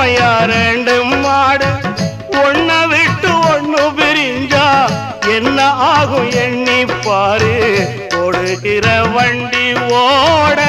ஏமையா ரெண்டு மாடு ஒன்ன விட்டு ஒண்ணு பிரிஞ்சா என்ன ஆகும் எண்ணி பாரு ஓடுகிற வண்டி ஓட